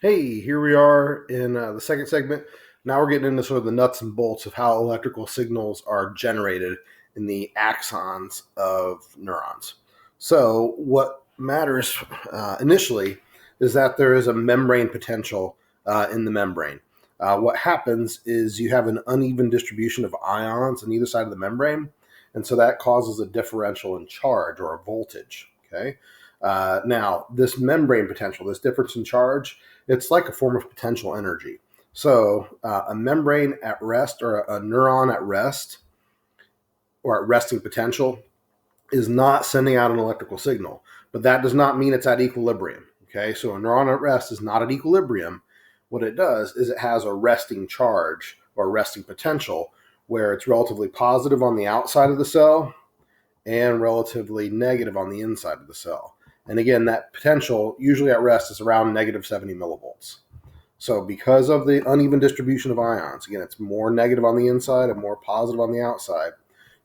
Hey, here we are in the second segment. Now we're getting into sort of the nuts and bolts of how electrical signals are generated in the axons of neurons. So, what matters initially is that there is a membrane potential in the membrane. What happens is you have an uneven distribution of ions on either side of the membrane, and so that causes a differential in charge or a voltage. Okay. Now, this membrane potential, this difference in charge, it's like a form of potential energy. So, a membrane at rest or a neuron at rest or at resting potential is not sending out an electrical signal, but that does not mean it's at equilibrium. Okay, so a neuron at rest is not at equilibrium. What it does is it has a resting charge or resting potential where it's relatively positive on the outside of the cell and relatively negative on the inside of the cell. And again, that potential usually at rest is around negative 70 millivolts. So, because of the uneven distribution of ions, again, it's more negative on the inside and more positive on the outside,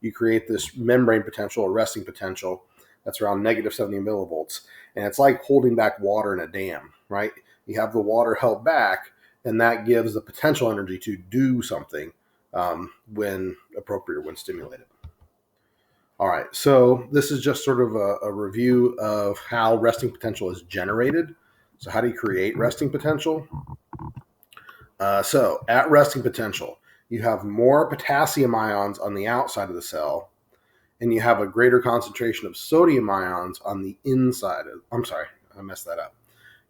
you create this membrane potential or resting potential that's around negative 70 millivolts. And it's like holding back water in a dam, right? You have the water held back, and that gives the potential energy to do something when appropriate or when stimulated. All right, so this is just sort of a review of how resting potential is generated. So, how do you create resting potential? So, at resting potential, you have more potassium ions on the outside of the cell, and you have a greater concentration of sodium ions on the inside. I'm sorry, I messed that up.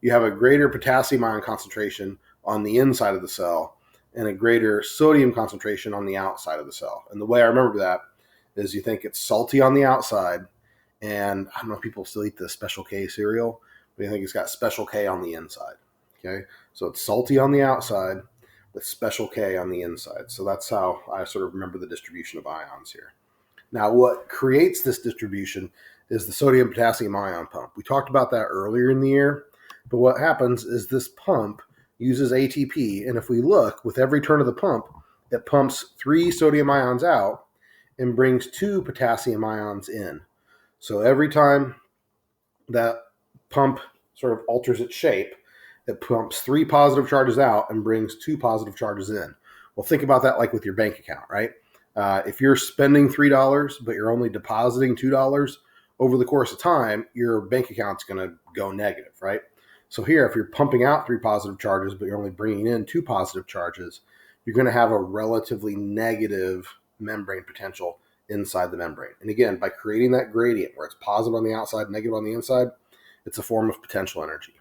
You have a greater potassium ion concentration on the inside of the cell, and a greater sodium concentration on the outside of the cell. And the way I remember that is you think it's salty on the outside, and I don't know if people still eat the Special K cereal, but you think it's got Special K on the inside. Okay, so it's salty on the outside with Special K on the inside. So that's how I sort of remember the distribution of ions here. Now, what creates this distribution is the sodium potassium ion pump. We talked about that earlier in the year, but what happens is this pump uses ATP, and if we look, with every turn of the pump, it pumps 3 sodium ions out and brings 2 potassium ions in. So every time that pump sort of alters its shape, it pumps 3 positive charges out and brings 2 positive charges in. Well, think about that like with your bank account, right? If you're spending $3, but you're only depositing $2 over the course of time, your bank account's going to go negative, right? So here, if you're pumping out 3 positive charges, but you're only bringing in 2 positive charges, you're going to have a relatively negative membrane potential inside the membrane. And again, by creating that gradient where it's positive on the outside, negative on the inside, it's a form of potential energy.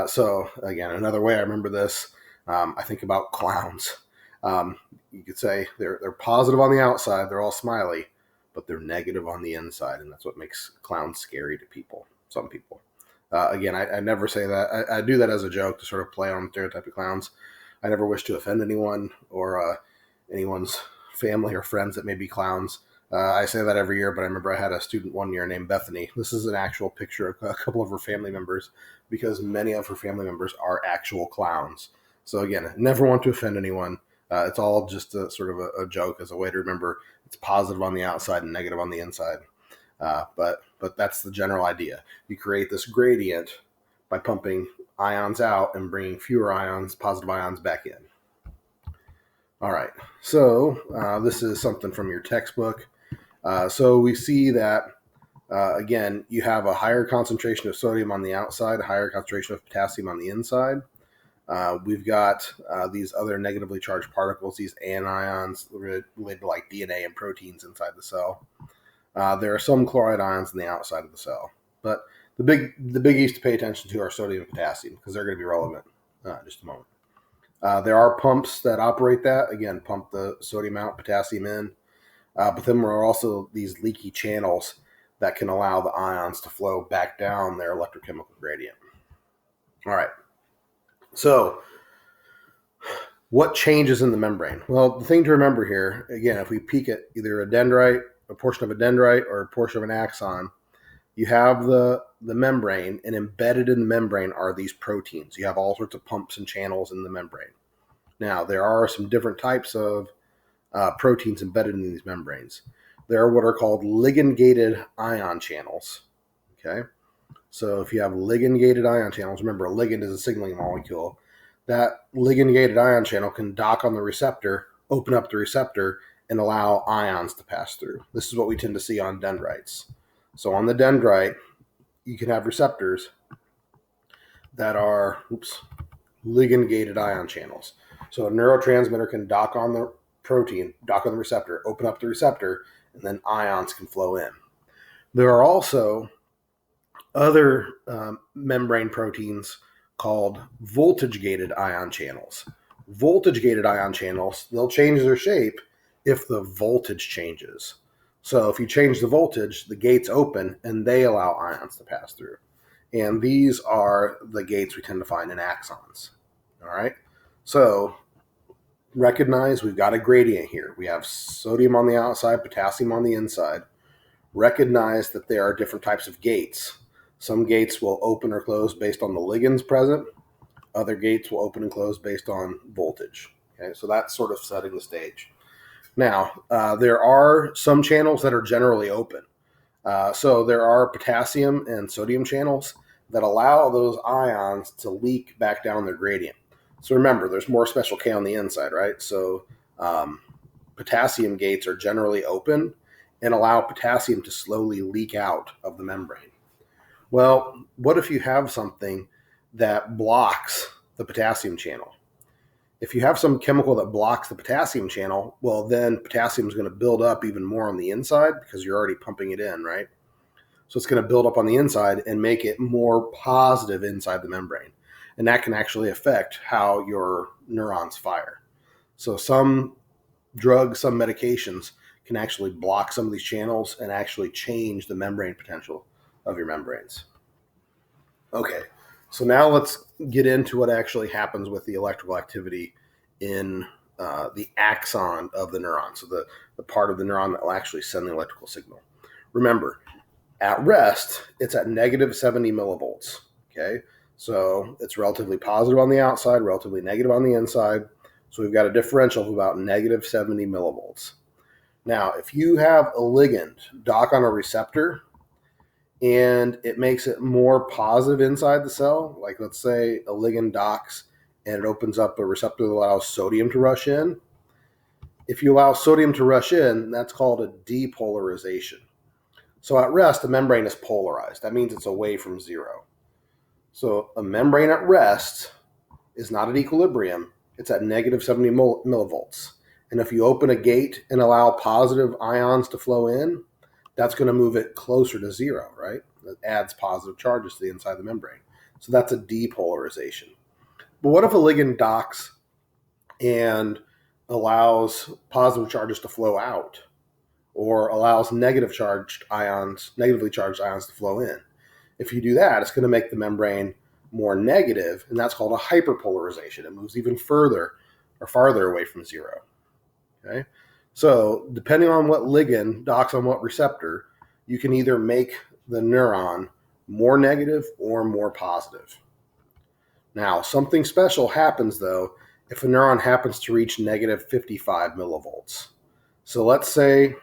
So again, another way I remember this, I think about clowns. You could say they're positive on the outside, they're all smiley, but they're negative on the inside, and that's what makes clowns scary to people. Some people. Again, I never say that. I do that as a joke to sort of play on stereotype of clowns. I never wish to offend anyone or anyone's family or friends that may be clowns. I say that every year, but I remember I had a student one year named Bethany. This is an actual picture of a couple of her family members because many of her family members are actual clowns. So again, never want to offend anyone. It's all just a sort of a joke as a way to remember it's positive on the outside and negative on the inside. But that's the general idea. You create this gradient by pumping ions out and bringing fewer ions, positive ions, back in. All right. So this is something from your textbook. So we see that again, you have a higher concentration of sodium on the outside, a higher concentration of potassium on the inside. We've got these other negatively charged particles, these anions related to like DNA and proteins inside the cell. There are some chloride ions on the outside of the cell, but the biggies to pay attention to are sodium and potassium because they're going to be relevant in just a moment. There are pumps that operate that. Again, pump the sodium out, potassium in. But then there are also these leaky channels that can allow the ions to flow back down their electrochemical gradient. All right. So, what changes in the membrane? Well, the thing to remember here, again, if we peek at either a dendrite, a portion of a dendrite, or a portion of an axon, you have the membrane, and embedded in the membrane are these proteins. You have all sorts of pumps and channels in the membrane. Now, there are some different types of proteins embedded in these membranes. There are what are called ligand-gated ion channels. Okay, So if you have ligand-gated ion channels, remember a ligand is a signaling molecule, that ligand-gated ion channel can dock on the receptor, open up the receptor, and allow ions to pass through. This is what we tend to see on dendrites. So on the dendrite, you can have receptors that are ligand-gated ion channels. So a neurotransmitter can dock on the protein, dock on the receptor, open up the receptor, and then ions can flow in. There are also other membrane proteins called voltage-gated ion channels. Voltage-gated ion channels, they'll change their shape if the voltage changes. So if you change the voltage, the gates open and they allow ions to pass through. And these are the gates we tend to find in axons. All right. So recognize we've got a gradient here. We have sodium on the outside, potassium on the inside. Recognize that there are different types of gates. Some gates will open or close based on the ligands present. Other gates will open and close based on voltage. Okay, so that's sort of setting the stage. Now, there are some channels that are generally open. So there are potassium and sodium channels that allow those ions to leak back down their gradient. So remember, there's more special K on the inside, right? So potassium gates are generally open and allow potassium to slowly leak out of the membrane. Well, what if you have something that blocks the potassium channel? If you have some chemical that blocks the potassium channel, well, then potassium is going to build up even more on the inside because you're already pumping it in, right? So it's going to build up on the inside and make it more positive inside the membrane. And that can actually affect how your neurons fire. So some drugs, some medications can actually block some of these channels and actually change the membrane potential of your membranes. Okay, so now let's get into what actually happens with the electrical activity in the axon of the neuron, so the part of the neuron that will actually send the electrical signal. Remember, at rest, it's at negative 70 millivolts, okay? So it's relatively positive on the outside, relatively negative on the inside. So we've got a differential of about negative 70 millivolts. Now, if you have a ligand dock on a receptor and it makes it more positive inside the cell, like let's say a ligand docks and it opens up a receptor that allows sodium to rush in. If you allow sodium to rush in, that's called a depolarization. So at rest, the membrane is polarized. That means it's away from zero. So a membrane at rest is not at equilibrium. It's at negative 70 millivolts. And if you open a gate and allow positive ions to flow in, that's going to move it closer to zero, right? That adds positive charges to the inside of the membrane. So that's a depolarization. But what if a ligand docks and allows positive charges to flow out, or allows negatively charged ions to flow in? If you do that, it's going to make the membrane more negative, and that's called a hyperpolarization. It moves even further or farther away from zero. Okay? So depending on what ligand docks on what receptor, you can either make the neuron more negative or more positive. Now, something special happens, though, if a neuron happens to reach negative 55 millivolts. So let's say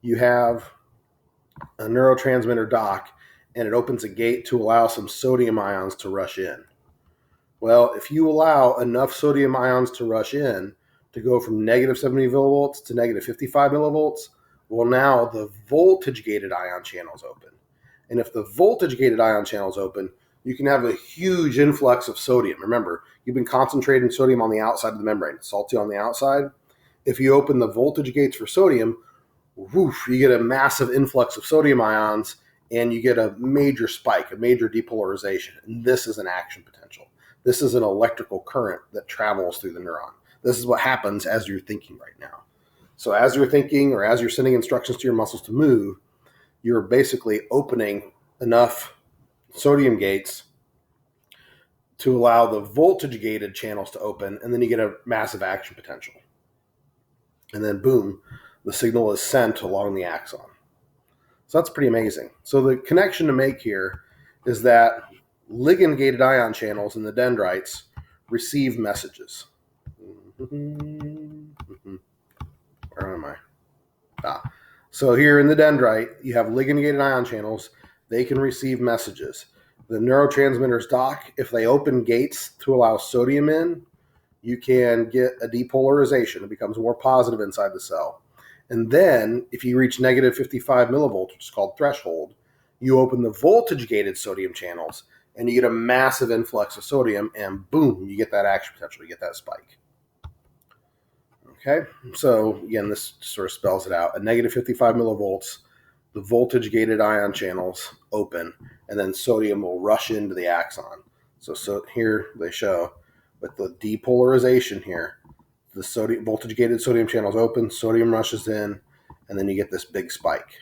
you have a neurotransmitter dock and it opens a gate to allow some sodium ions to rush in. Well, if you allow enough sodium ions to rush in to go from negative 70 millivolts to negative 55 millivolts, well, now the voltage-gated ion channel is open. And if the voltage-gated ion channel is open, you can have a huge influx of sodium. Remember, you've been concentrating sodium on the outside of the membrane, salty on the outside. If you open the voltage gates for sodium, whoosh, you get a massive influx of sodium ions and you get a major spike, a major depolarization. And this is an action potential. This is an electrical current that travels through the neuron. This is what happens as you're thinking right now. So as you're thinking or as you're sending instructions to your muscles to move, you're basically opening enough sodium gates to allow the voltage-gated channels to open, and then you get a massive action potential. And then boom, the signal is sent along the axon. So that's pretty amazing. So the connection to make here is that ligand-gated ion channels in the dendrites receive messages. Where am I? So here in the dendrite, you have ligand-gated ion channels they can receive messages. The neurotransmitters dock. If they open gates to allow sodium in, you can get a depolarization. It becomes more positive inside the cell. And then if you reach negative 55 millivolts, which is called threshold, you open the voltage-gated sodium channels, and you get a massive influx of sodium, and boom, you get that action potential, you get that spike. Okay, so again, this sort of spells it out. At negative 55 millivolts, the voltage-gated ion channels open, and then sodium will rush into the axon. So here they show with the depolarization here, the voltage-gated sodium channels open, sodium rushes in, and then you get this big spike.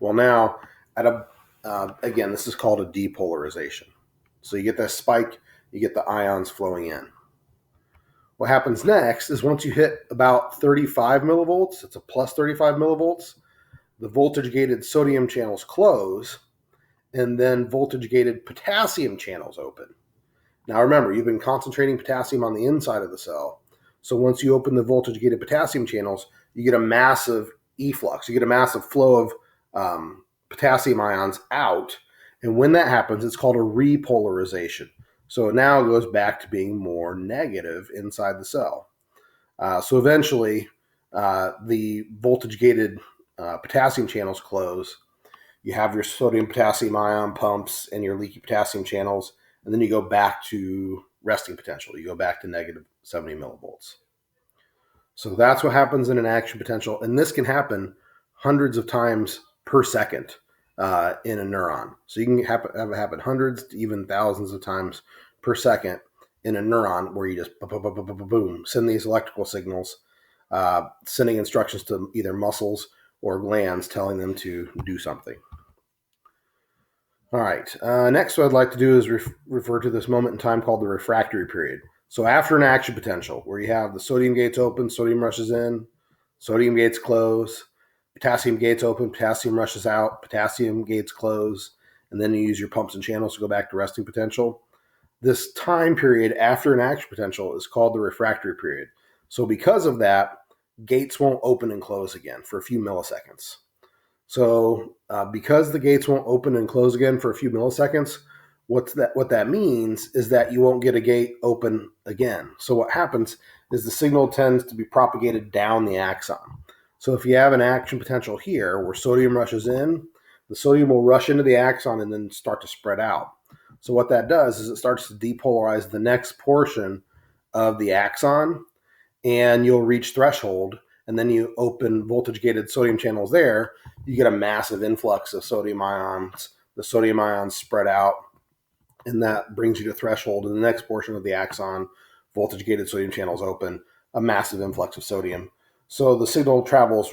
Well, now, again, this is called a depolarization. So you get that spike, you get the ions flowing in. What happens next is once you hit about 35 millivolts, it's a plus 35 millivolts, the voltage-gated sodium channels close, and then voltage-gated potassium channels open. Now remember, you've been concentrating potassium on the inside of the cell. So once you open the voltage-gated potassium channels, you get a massive efflux. You get a massive flow of potassium ions out. And when that happens, it's called a repolarization. So now it goes back to being more negative inside the cell. So eventually, the voltage-gated potassium channels close. You have your sodium-potassium ion pumps and your leaky potassium channels, and then you go back to resting potential. You go back to negative 70 millivolts. So that's what happens in an action potential, and this can happen hundreds of times per second in a neuron. So you can have it happen hundreds to even thousands of times per second in a neuron where you just boom, send these electrical signals, sending instructions to either muscles or glands telling them to do something. All right, next what I'd like to do is refer to this moment in time called the refractory period. So after an action potential where you have the sodium gates open, sodium rushes in, sodium gates close, potassium gates open, potassium rushes out, potassium gates close, and then you use your pumps and channels to go back to resting potential. This time period after an action potential is called the refractory period. So because of that, gates won't open and close again for a few milliseconds. So because the gates won't open and close again for a few milliseconds, what that means is that you won't get a gate open again. So what happens is the signal tends to be propagated down the axon. So if you have an action potential here where sodium rushes in, the sodium will rush into the axon and then start to spread out. So what that does is it starts to depolarize the next portion of the axon, and you'll reach threshold, and then you open voltage-gated sodium channels there, you get a massive influx of sodium ions. The sodium ions spread out, and that brings you to threshold. And the next portion of the axon, voltage-gated sodium channels open, a massive influx of sodium. So the signal travels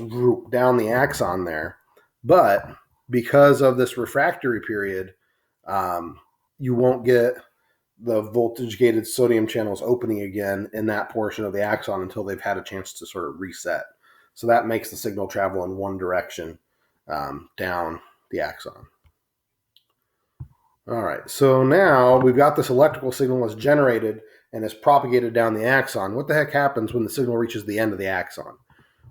down the axon there. But because of this refractory period, you won't get the voltage-gated sodium channels opening again in that portion of the axon until they've had a chance to sort of reset. So that makes the signal travel in one direction down the axon. All right, so now we've got this electrical signal that's generated and is propagated down the axon. What the heck happens when the signal reaches the end of the axon?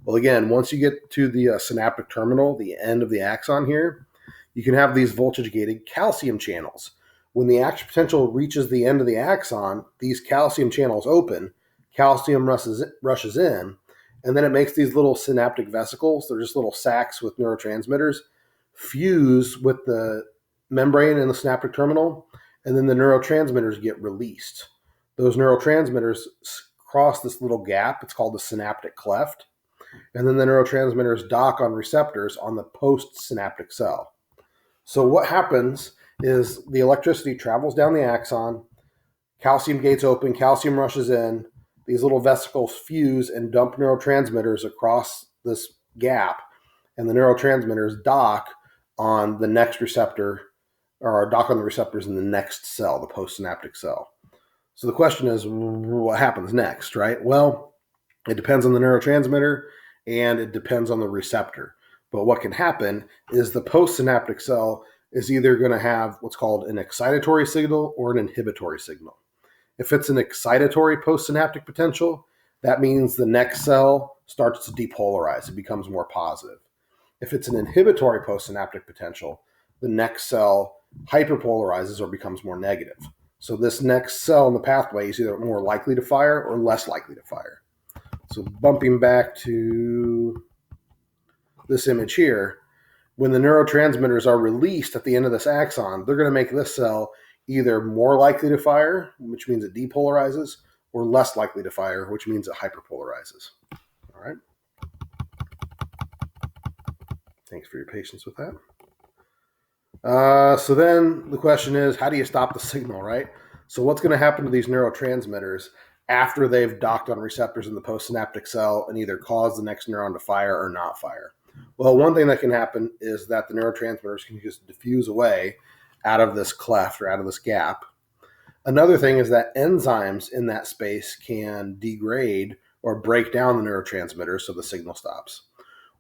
Well, again, once you get to the synaptic terminal, the end of the axon here, you can have these voltage-gated calcium channels. When the action potential reaches the end of the axon, these calcium channels open, calcium rushes in, and then it makes these little synaptic vesicles. They're just little sacs with neurotransmitters, fuse with the membrane in the synaptic terminal, and then the neurotransmitters get released. Those neurotransmitters cross this little gap. It's called the synaptic cleft. And then the neurotransmitters dock on receptors on the postsynaptic cell. So what happens is the electricity travels down the axon, calcium gates open, calcium rushes in, these little vesicles fuse and dump neurotransmitters across this gap, and the neurotransmitters dock on the next receptor, or dock on the receptors in the next cell, the postsynaptic cell. So the question is, what happens next, right? Well, it depends on the neurotransmitter and it depends on the receptor. But what can happen is the postsynaptic cell is either going to have what's called an excitatory signal or an inhibitory signal. If it's an excitatory postsynaptic potential, that means the next cell starts to depolarize. It becomes more positive. If it's an inhibitory postsynaptic potential, the next cell hyperpolarizes or becomes more negative. So this next cell in the pathway is either more likely to fire or less likely to fire. So bumping back to this image here, when the neurotransmitters are released at the end of this axon, they're going to make this cell either more likely to fire, which means it depolarizes, or less likely to fire, which means it hyperpolarizes. All right. Thanks for your patience with that. So then the question is, how do you stop the signal, right? So what's going to happen to these neurotransmitters after they've docked on receptors in the postsynaptic cell and either cause the next neuron to fire or not fire? Well, one thing that can happen is that the neurotransmitters can just diffuse away out of this cleft or out of this gap. Another thing is that enzymes in that space can degrade or break down the neurotransmitters so the signal stops.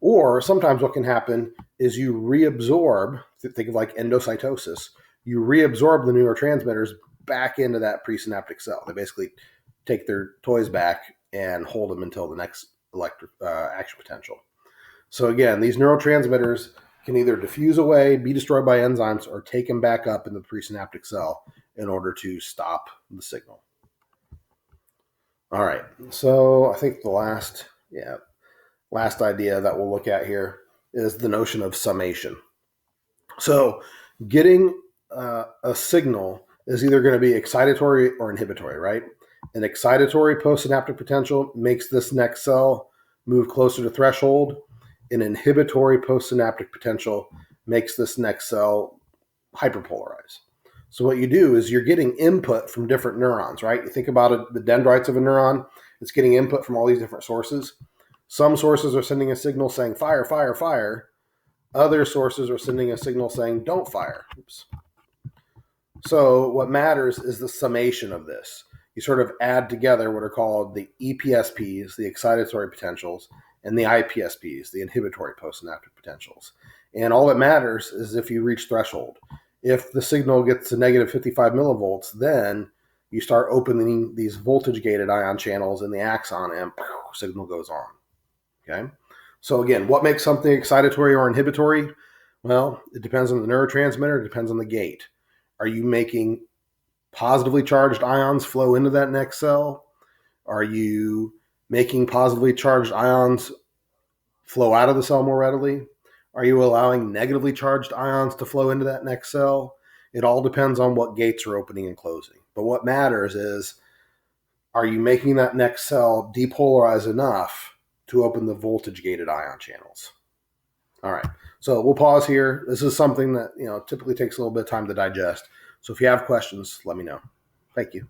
Or sometimes what can happen is you reabsorb, think of like endocytosis, you reabsorb the neurotransmitters back into that presynaptic cell. They basically take their toys back and hold them until the next electric action potential. So again, these neurotransmitters can either diffuse away, be destroyed by enzymes, or take them back up into the presynaptic cell in order to stop the signal. All right, so I think the last idea that we'll look at here is the notion of summation. So getting a signal is either going to be excitatory or inhibitory, right? An excitatory postsynaptic potential makes this next cell move closer to threshold. An inhibitory postsynaptic potential makes this next cell hyperpolarize. So what you do is you're getting input from different neurons, right? You think about it, the dendrites of a neuron, it's getting input from all these different sources. Some sources are sending a signal saying fire, fire, fire. Other sources are sending a signal saying don't fire. Oops. So what matters is the summation of this. You sort of add together what are called the EPSPs, the excitatory potentials, and the IPSPs, the inhibitory postsynaptic potentials. And all that matters is if you reach threshold. If the signal gets to negative 55 millivolts, then you start opening these voltage-gated ion channels in the axon and signal goes on. Okay? So again, what makes something excitatory or inhibitory? Well, it depends on the neurotransmitter, it depends on the gate. Are you making positively charged ions flow into that next cell? Are you making positively charged ions flow out of the cell more readily? Are you allowing negatively charged ions to flow into that next cell? It all depends on what gates are opening and closing. But what matters is, are you making that next cell depolarize enough to open the voltage-gated ion channels? All right, so we'll pause here. This is something that typically takes a little bit of time to digest. So if you have questions, let me know. Thank you.